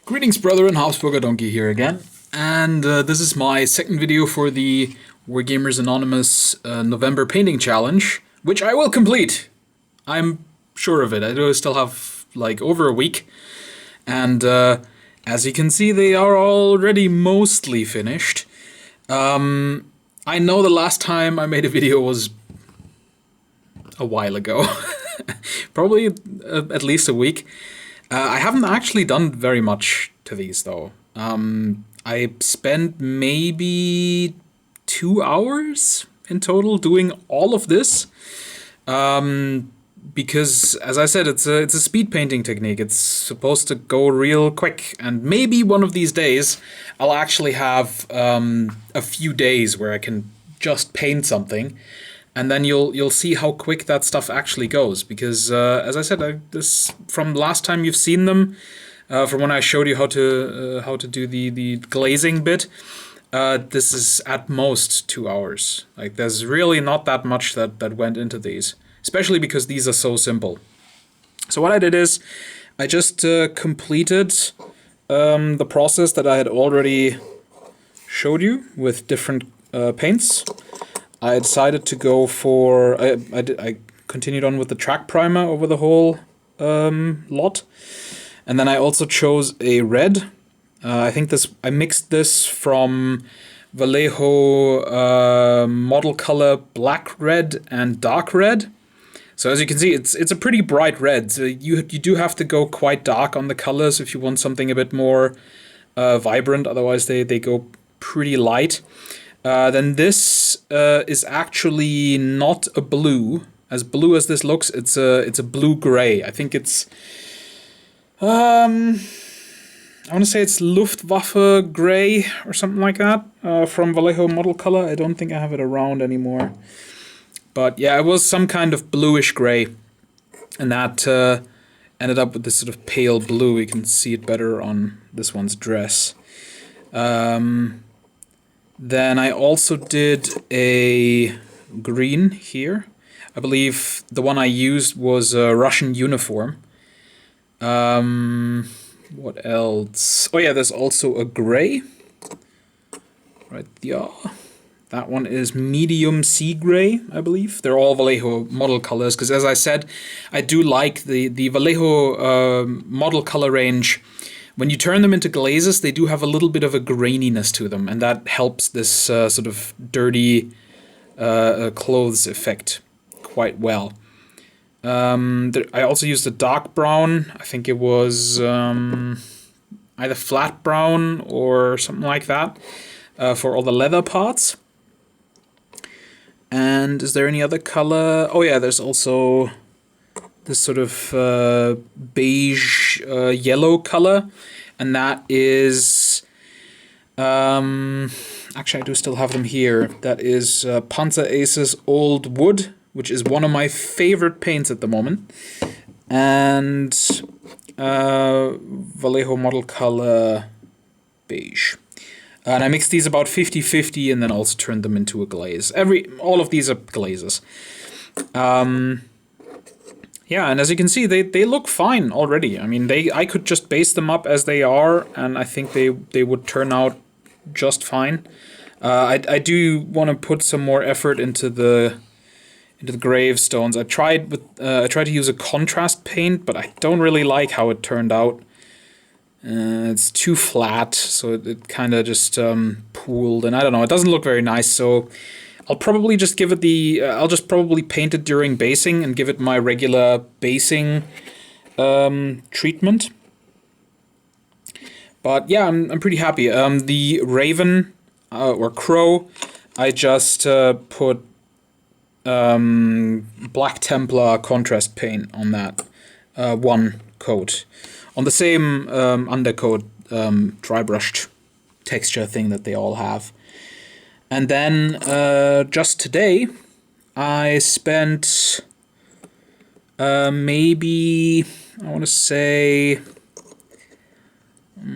Greetings, brethren, Habsburger Donkey here again, and this is my second video for the Wargamers Anonymous November Painting Challenge, which I will complete. I'm sure of it. I do still have like over a week, and as you can see, they are already mostly finished. I know the last time I made a video was a while ago, probably at least a week. I haven't actually done very much to these though. I spent maybe 2 hours in total doing all of this. Because, as I said, it's a speed painting technique. It's supposed to go real quick, and maybe one of these days I'll actually have a few days where I can just paint something, and then you'll see how quick that stuff actually goes. Because, as I said, this from last time you've seen them, from when I showed you how to do the glazing bit. This is at most 2 hours. Like, there's really not that much that went into these. Especially because these are so simple. So what I did is, I just completed the process that I had already showed you with different paints. I decided to go for, I continued on with the track primer over the whole lot. And then I also chose a red. I mixed this from Vallejo model color black red and dark red. So as you can see, it's a pretty bright red. So you do have to go quite dark on the colors if you want something a bit more vibrant. Otherwise, they go pretty light. Then this is actually not a blue. As blue as this looks, it's a blue gray. I think it's I want to say it's Luftwaffe gray or something like that from Vallejo model color. I don't think I have it around anymore. But yeah, it was some kind of bluish gray, and that ended up with this sort of pale blue. You can see it better on this one's dress. Then I also did a green here. I believe the one I used was a Russian uniform. What else? Oh yeah, there's also a gray. Right there. That one is medium sea gray, I believe. They're all Vallejo model colors, because as I said, I do like the Vallejo model color range. When you turn them into glazes, they do have a little bit of a graininess to them, and that helps this sort of dirty clothes effect quite well. I also used a dark brown. I think it was either flat brown or something like that for all the leather parts. And is there any other color? Oh yeah, there's also this sort of beige yellow color, and that is actually I do still have them here. That is Panzer Ace's Old Wood, which is one of my favorite paints at the moment, and Vallejo model color beige. And I mixed these about 50-50 and then also turned them into a glaze. All of these are glazes. Yeah, and as you can see, they look fine already. I mean, I could just base them up as they are, and I think they would turn out just fine. I do want to put some more effort into the gravestones. I tried to use a contrast paint, but I don't really like how it turned out. It's too flat, so it kind of just pooled, and I don't know, it doesn't look very nice, so I'll probably just give it I'll just probably paint it during basing and give it my regular basing treatment. But yeah, I'm pretty happy. The Raven, or Crow, I just put Black Templar contrast paint on that one coat. On the same undercoat dry brushed texture thing that they all have. And then just today I spent maybe, I want to say,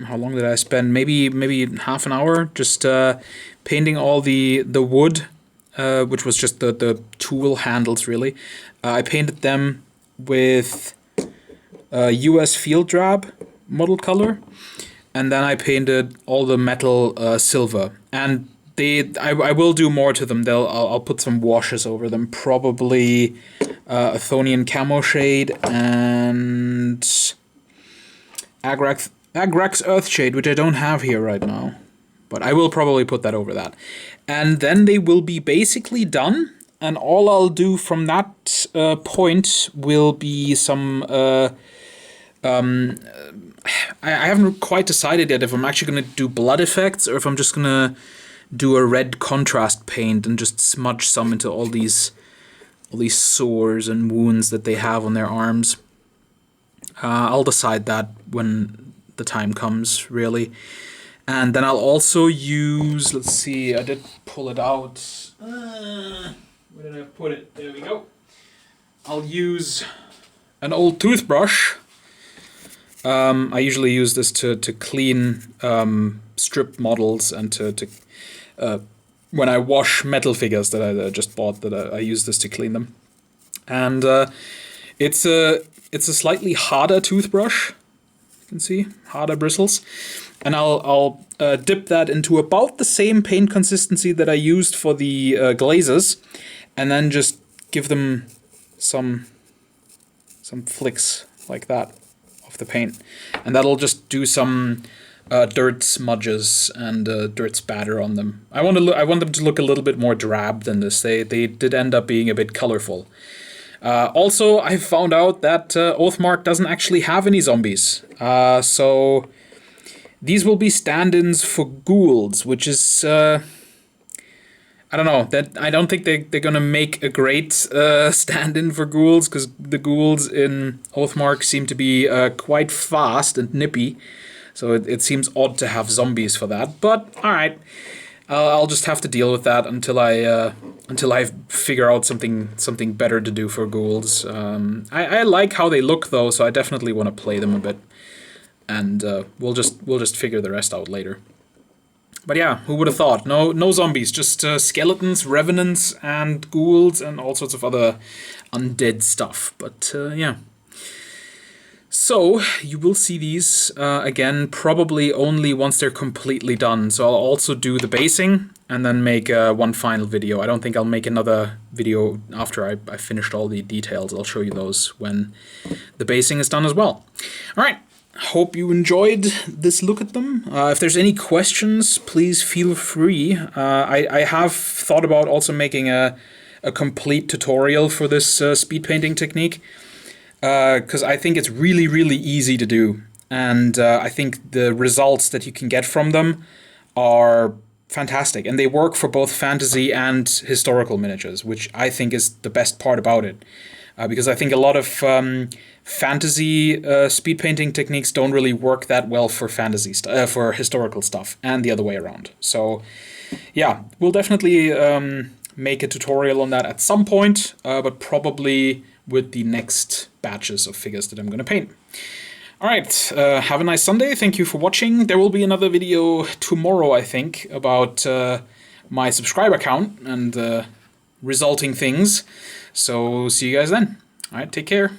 how long did I spend? Maybe half an hour just painting all the wood, which was just the tool handles really. I painted them with US Field Drab model color. and then I painted all the metal silver. And I will do more to them. I'll put some washes over them, probably Athonian Camo Shade and Agrax Earthshade, which I don't have here right now, but I will probably put that over that. And then they will be basically done, and all I'll do from that point will be some... I haven't quite decided yet if I'm actually going to do blood effects or if I'm just going to do a red contrast paint and just smudge some into all these sores and wounds that they have on their arms. I'll decide that when the time comes, really. And then I'll also use, let's see, I did pull it out. Where did I put it? There we go. I'll use an old toothbrush. I usually use this to clean strip models and to when I wash metal figures that I just bought, that I use this to clean them. And it's a slightly harder toothbrush. You can see harder bristles, and I'll dip that into about the same paint consistency that I used for the glazes, and then just give them some flicks like that of the paint, and that'll just do some dirt smudges and dirt spatter on them. I want them to look a little bit more drab than this. They did end up being a bit colorful. Also, I found out that Oathmark doesn't actually have any zombies, so these will be stand-ins for ghouls, which is I don't know. I don't think they're gonna make a great stand-in for ghouls, because the ghouls in Oathmark seem to be quite fast and nippy. So it seems odd to have zombies for that. But all right, I'll just have to deal with that until I figure out something better to do for ghouls. I like how they look though, so I definitely want to play them a bit, and we'll just figure the rest out later. But yeah, who would have thought? No zombies, just skeletons, revenants, and ghouls, and all sorts of other undead stuff. But yeah. So, you will see these again, probably only once they're completely done. So I'll also do the basing, and then make one final video. I don't think I'll make another video after I finished all the details. I'll show you those when the basing is done as well. Alright. Hope you enjoyed this look at them. If there's any questions, please feel free. I have thought about also making a complete tutorial for this speed painting technique, because I think it's really, really easy to do. And I think the results that you can get from them are fantastic. And they work for both fantasy and historical miniatures, which I think is the best part about it. Because I think a lot of fantasy speed painting techniques don't really work that well for fantasy for historical stuff, and the other way around. So yeah, we'll definitely make a tutorial on that at some point, but probably with the next batches of figures that I'm going to paint. Alright, have a nice Sunday. Thank you for watching. There will be another video tomorrow, I think, about my subscriber count and resulting things. So see you guys then. Alright, take care.